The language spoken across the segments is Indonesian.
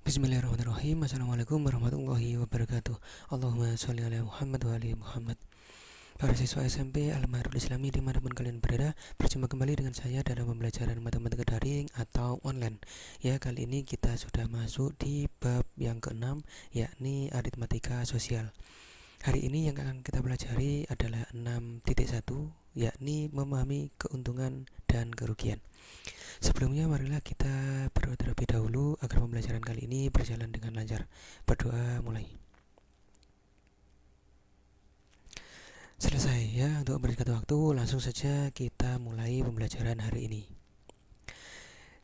Bismillahirrahmanirrahim. Assalamualaikum warahmatullahi wabarakatuh. Allahumma sholli ala Muhammad wa ali Muhammad. Para siswa SMP Al-Maarif Islami dimanapun kalian berada, berjumpa kembali dengan saya dalam pembelajaran matematika daring atau online. Ya, kali ini kita sudah masuk di bab yang ke-6, yakni aritmatika sosial. Hari ini yang akan kita pelajari adalah 6.1, yakni memahami keuntungan dan kerugian. Sebelumnya marilah kita berdoa terlebih dahulu agar pembelajaran kali ini berjalan dengan lancar. Berdoa mulai. Selesai ya, untuk mempersingkat waktu langsung saja kita mulai pembelajaran hari ini.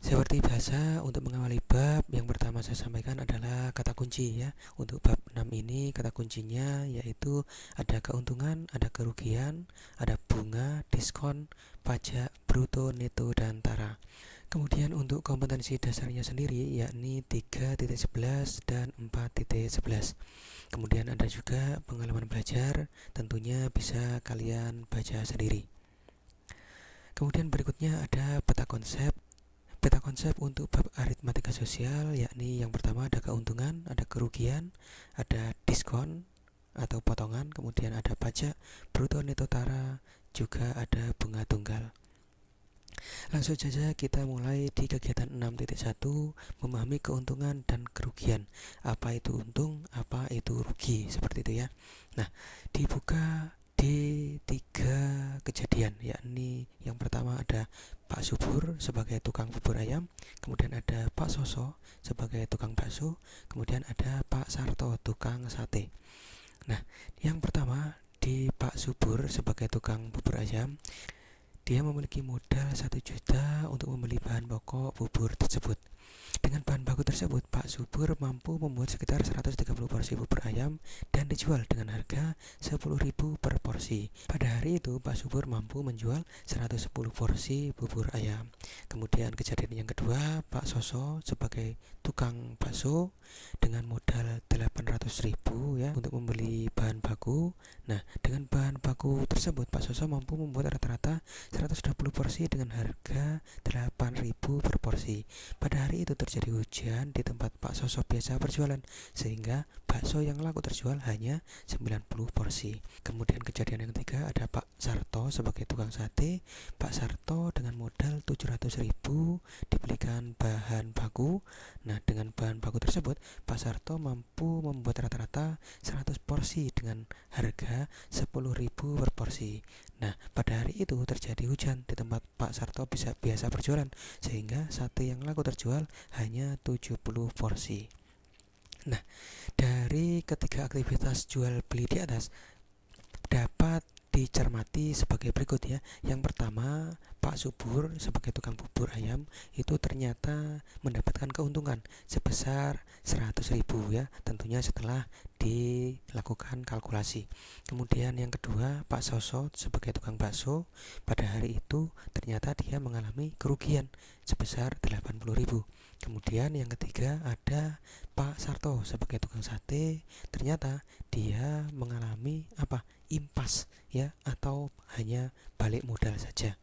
Seperti biasa, untuk mengawali bab yang pertama saya sampaikan adalah kata kunci ya. Untuk bab 6 ini kata kuncinya yaitu ada keuntungan, ada kerugian, ada bunga, diskon, pajak, bruto, neto, dan tara. Kemudian untuk kompetensi dasarnya sendiri yakni 3.11 dan 4.11. Kemudian ada juga pengalaman belajar, tentunya bisa kalian baca sendiri. Kemudian berikutnya ada peta konsep. Peta konsep untuk bab aritmatika sosial yakni yang pertama ada keuntungan, ada kerugian, ada diskon atau potongan, kemudian ada pajak, bruto, neto, tara, juga ada bunga tunggal. Langsung saja kita mulai di kegiatan 6.1, memahami keuntungan dan kerugian. Apa itu untung, apa itu rugi, seperti itu ya. Nah, dibuka di 3 kejadian, yakni yang pertama ada Pak Subur sebagai tukang bubur ayam, kemudian ada Pak Soso sebagai tukang bakso, kemudian ada Pak Sarto tukang sate. Nah, yang pertama di Pak Subur sebagai tukang bubur ayam, dia memiliki modal 1 juta untuk membeli bahan pokok bubur tersebut. Dengan bahan baku tersebut, Pak Subur mampu membuat sekitar 130 porsi bubur ayam dan dijual dengan harga 10.000 per porsi. Pada hari itu, Pak Subur mampu menjual 110 porsi bubur ayam. Kemudian kejadian yang kedua, Pak Soso sebagai tukang bakso dengan modal 800.000 ya untuk membeli bahan baku. Nah, dengan bahan baku tersebut, Pak Soso mampu membuat rata-rata 120 porsi dengan harga 8.000 per porsi. Pada hari itu terjadi hujan di tempat Pak Soso biasa berjualan, sehingga bakso yang laku terjual hanya 90 porsi. Kemudian kejadian yang ketiga ada Pak Sarto sebagai tukang sate. Pak Sarto dengan modal 700.000 dibelikan bahan baku. Nah, dengan bahan baku tersebut Pak Sarto mampu membuat rata-rata 100 porsi dengan harga 10.000 per porsi. Nah, pada hari itu terjadi hujan di tempat Pak Sarto biasa berjualan, sehingga sate yang laku terjual hanya 70 porsi. Nah, dari ketiga aktivitas jual beli di atas dapat dicermati sebagai berikut ya. Yang pertama, Pak Subur sebagai tukang bubur ayam itu ternyata mendapatkan keuntungan sebesar 100.000 ya, tentunya setelah dilakukan kalkulasi. Kemudian yang kedua, Pak Soso sebagai tukang bakso pada hari itu ternyata dia mengalami kerugian sebesar 80.000. Kemudian yang ketiga ada Pak Sarto sebagai tukang sate, ternyata dia mengalami impas ya, atau hanya balik modal saja.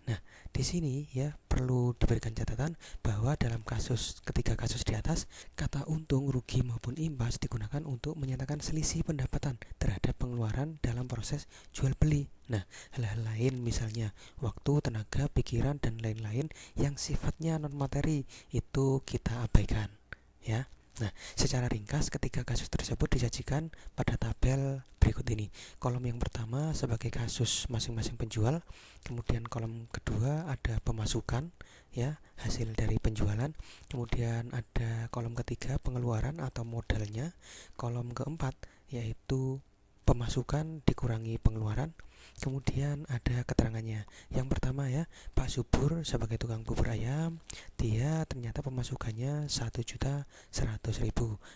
Nah, di sini ya perlu diberikan catatan bahwa dalam ketiga kasus di atas, kata untung, rugi maupun impas digunakan untuk menyatakan selisih pendapatan terhadap pengeluaran dalam proses jual beli. Nah, hal-hal lain misalnya waktu, tenaga, pikiran dan lain-lain yang sifatnya non materi itu kita abaikan ya. Nah, secara ringkas ketiga kasus tersebut disajikan pada tabel berikut ini. Kolom yang pertama sebagai kasus masing-masing penjual, kemudian kolom kedua ada pemasukan ya, hasil dari penjualan, kemudian ada kolom ketiga pengeluaran atau modalnya, kolom keempat yaitu pemasukan dikurangi pengeluaran. Kemudian ada keterangannya. Yang pertama ya, Pak Subur sebagai tukang bubur ayam, dia ternyata pemasukannya 1.100.000,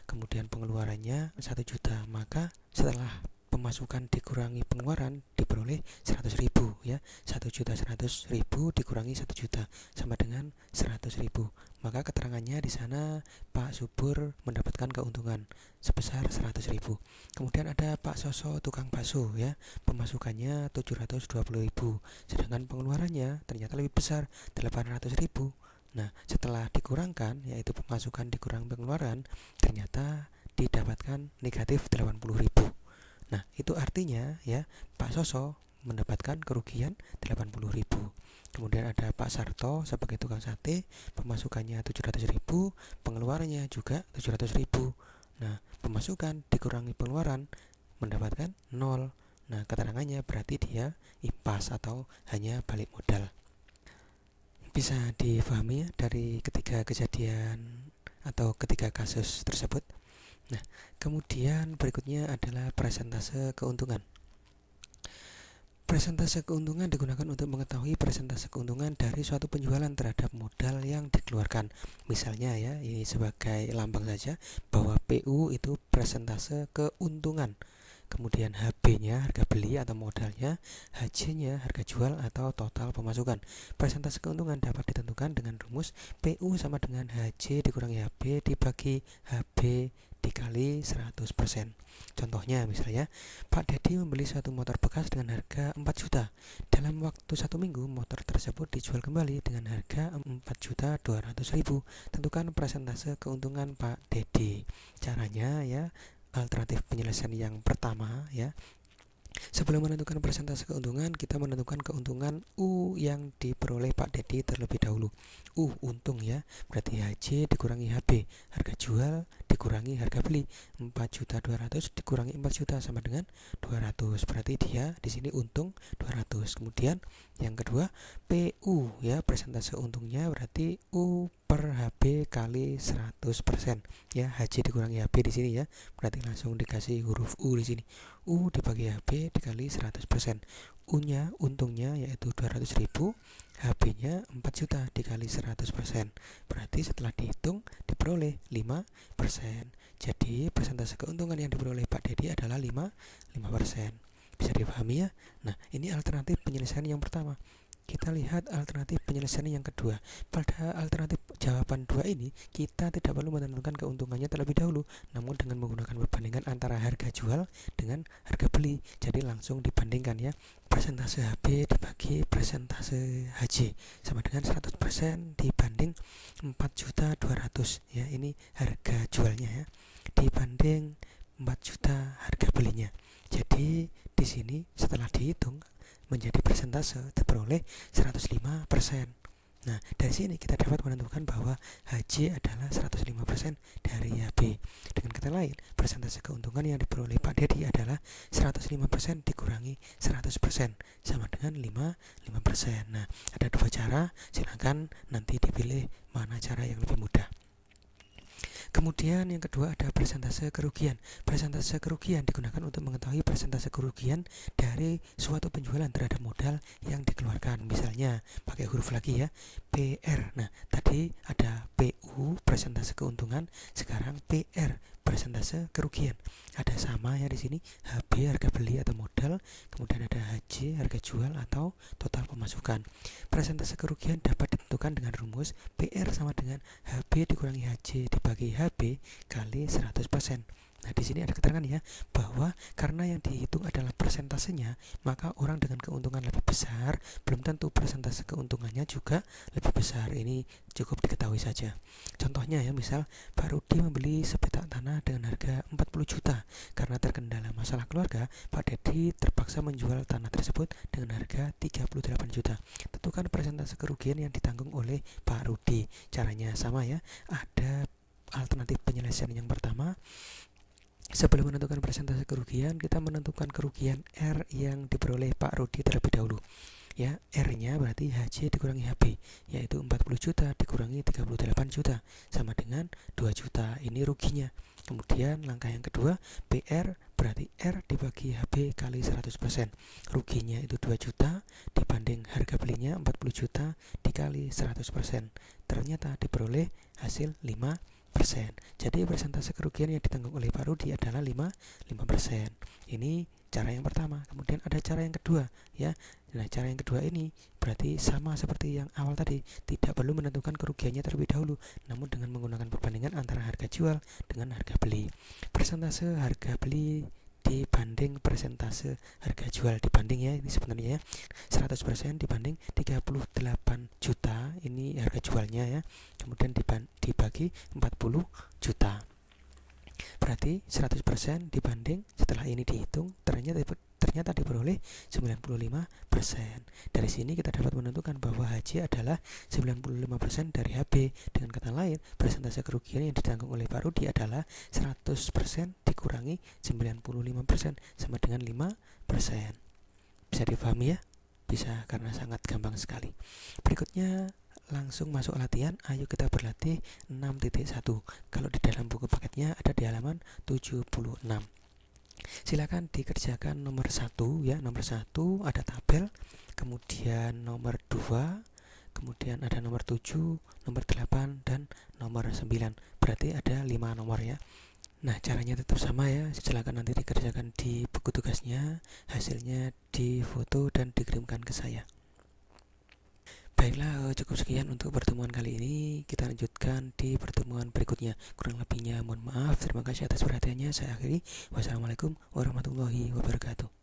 kemudian pengeluarannya 1 juta. Maka setelah pemasukan dikurangi pengeluaran diperoleh 100.000 ya. 1.100.000 dikurangi 1 juta sama dengan 100.000. Maka keterangannya di sana Pak Subur mendapatkan keuntungan sebesar 100.000. Kemudian ada Pak Soso tukang bakso ya. Pemasukannya 720.000, sedangkan pengeluarannya ternyata lebih besar 800.000. Nah, setelah dikurangkan, yaitu pemasukan dikurang pengeluaran, ternyata didapatkan negatif 80.000. Nah, itu artinya ya Pak Soso mendapatkan kerugian 80.000. Kemudian ada Pak Sarto sebagai tukang sate, pemasukannya 700.000, pengeluarannya juga 700.000. Nah, pemasukan dikurangi pengeluaran mendapatkan 0. Nah, keterangannya berarti dia impas atau hanya balik modal. Bisa difahami ya dari ketiga kejadian atau ketiga kasus tersebut. Nah, kemudian berikutnya adalah persentase keuntungan. Persentase keuntungan digunakan untuk mengetahui persentase keuntungan dari suatu penjualan terhadap modal yang dikeluarkan. Misalnya ya, ini sebagai lambang saja bahwa PU itu persentase keuntungan. Kemudian HB-nya harga beli atau modalnya, HJ-nya harga jual atau total pemasukan. Persentase keuntungan dapat ditentukan dengan rumus PU sama dengan HJ dikurangi HB dibagi HB dikali 100%. Contohnya misalnya, Pak Dedi membeli suatu motor bekas dengan harga 4 juta. Dalam waktu 1 minggu, motor tersebut dijual kembali dengan harga 4.200.000. Tentukan persentase keuntungan Pak Dedi. Caranya ya, alternatif penyelesaian yang pertama ya, sebelum menentukan persentase keuntungan, kita menentukan keuntungan U yang diperoleh Pak Dedi terlebih dahulu. U untung ya, berarti HJ dikurangi HB, harga jual dikurangi harga beli. 4.200.000 dikurangi 4 juta sama dengan 200. Berarti dia di sini untung 200. Kemudian yang kedua, PU ya, persentase untungnya berarti U per HB kali 100%. Ya, HJ dikurangi HB di sini ya. Berarti langsung dikasih huruf U di sini. U dibagi HB dikali 100%. U-nya untungnya yaitu 200.000, HB-nya 4 juta dikali 100%. Berarti setelah dihitung diperoleh 5%. Jadi persentase keuntungan yang diperoleh Pak Dedi adalah 5%. Bisa dipahami ya? Nah, ini alternatif penyelesaian yang pertama. Kita lihat alternatif penyelesaian yang kedua. Pada alternatif jawaban 2 ini, kita tidak perlu menentukan keuntungannya terlebih dahulu, namun dengan menggunakan perbandingan antara harga jual dengan harga beli. Jadi langsung dibandingkan ya. Persentase HB dibagi persentase HJ sama dengan 100% dibanding 4.200.000 ya. Ini harga jualnya ya. Dibanding 4 juta harga belinya. Jadi di sini setelah dihitung menjadi persentase diperoleh 105%. Nah, dari sini kita dapat menentukan bahwa HJ adalah 105% dari HB. Dengan kata lain, persentase keuntungan yang diperoleh Pak Dedi adalah 105% dikurangi 100% sama dengan 5%. Nah, ada dua cara, silakan nanti dipilih mana cara yang lebih mudah. Kemudian yang kedua ada persentase kerugian. Persentase kerugian digunakan untuk mengetahui persentase kerugian dari suatu penjualan terhadap modal yang dikeluarkan. Misalnya pakai huruf lagi ya, PR. Nah, tadi ada PU persentase keuntungan, sekarang PR persentase kerugian. Ada sama ya di sini, HB harga beli atau modal, kemudian ada HJ harga jual atau total pemasukan. Persentase kerugian dapat ditentukan dengan rumus PR sama dengan HB dikurangi HJ dibagi HB kali 100%. Nah, di sini ada keterangan ya bahwa karena yang dihitung adalah persentasenya, maka orang dengan keuntungan lebih besar belum tentu persentase keuntungannya juga lebih besar. Ini cukup diketahui saja. Contohnya ya, misal Pak Rudi membeli sepetak tanah dengan harga 40 juta. Karena terkendala masalah keluarga, Pak Dedi terpaksa menjual tanah tersebut dengan harga 38 juta. Tentukan persentase kerugian yang ditanggung oleh Pak Rudi. Caranya sama ya. Ada alternatif penyelesaian yang pertama. Sebelum menentukan persentase kerugian, kita menentukan kerugian R yang diperoleh Pak Rudi terlebih dahulu. Ya, R-nya berarti HJ dikurangi HB, yaitu 40 juta dikurangi 38 juta sama dengan 2 juta. Ini ruginya. Kemudian langkah yang kedua, PR berarti R dibagi HB kali 100%. Ruginya itu 2 juta dibanding harga belinya 40 juta dikali 100%. Ternyata diperoleh hasil 5%. Jadi persentase kerugian yang ditanggung oleh Pak Rudi adalah 5%. Ini cara yang pertama. Kemudian ada cara yang kedua ya. Nah, cara yang kedua ini berarti sama seperti yang awal tadi, tidak perlu menentukan kerugiannya terlebih dahulu, namun dengan menggunakan perbandingan antara harga jual dengan harga beli. Persentase harga beli dibanding persentase harga jual. Dibanding ya, ini sebenarnya ya, 100% dibanding 38 juta, ini harga jualnya ya, kemudian dibagi 40 juta. Berarti 100% dibanding, setelah ini dihitung, ternyata diperoleh 95%. Dari sini kita dapat menentukan bahwa HJ adalah 95% dari HB. Dengan kata lain, persentase kerugian yang ditanggung oleh Pak Rudi adalah 100% dikurangi 95% sama dengan 5%. Bisa dipahami ya? Bisa, karena sangat gampang sekali. Berikutnya langsung masuk latihan. Ayo kita berlatih 6.1. Kalau di dalam buku paketnya ada di halaman 76. Silakan dikerjakan nomor 1 ya. Nomor 1 ada tabel, kemudian nomor 2, kemudian ada nomor 7, nomor 8 dan nomor 9. Berarti ada 5 nomor ya. Nah, caranya tetap sama ya. Silakan nanti dikerjakan di buku tugasnya, hasilnya difoto dan dikirimkan ke saya. Baiklah, cukup sekian untuk pertemuan kali ini. Kita lanjutkan di pertemuan berikutnya. Kurang lebihnya mohon maaf. Terima kasih atas perhatiannya. Saya akhiri. Wassalamualaikum warahmatullahi wabarakatuh.